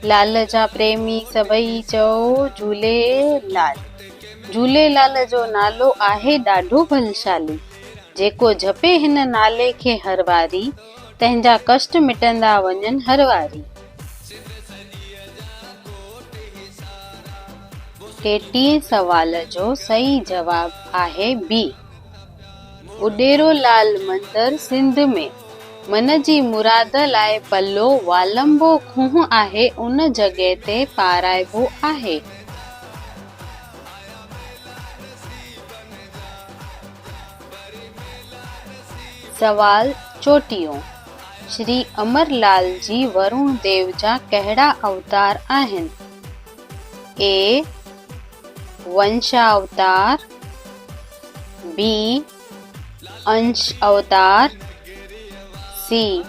लाल जा प्रेमी सभई चओ झूलेलाल। झूलेलाल जो नालो आहे ॾाढो बलशाली। जेको जपे हिन नाले खे हर वारी, तंहिंजा कष्ट मिटंदा वञनि हर वारी। 33 सवाल जो सही जवाब आहे बी। उॾेरो लाल मंदर सिंध में। मन जी मुराद लाइ पल्लो वालंबो खूह आहे, उन जॻह ते पाराइबो आहे। सवाल चोटियों। श्री अमरलाल जी वरुण देव जा कहिड़ा अवतार आहिनि? ए वंशावतार, बी अंश अवतार, सी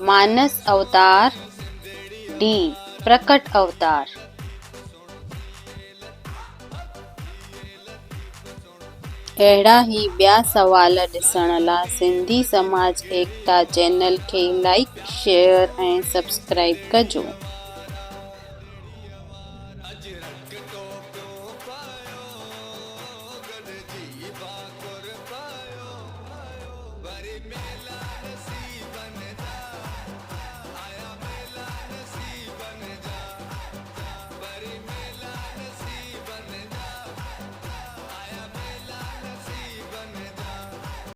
मानस अवतार, डी प्रकट अवतार। अहिड़ा ही ॿिया सवाल ॾिसण लाइ सिंधी समाज एकता चैनल खे लाइक, शेयर ऐं सब्सक्राइब कजो।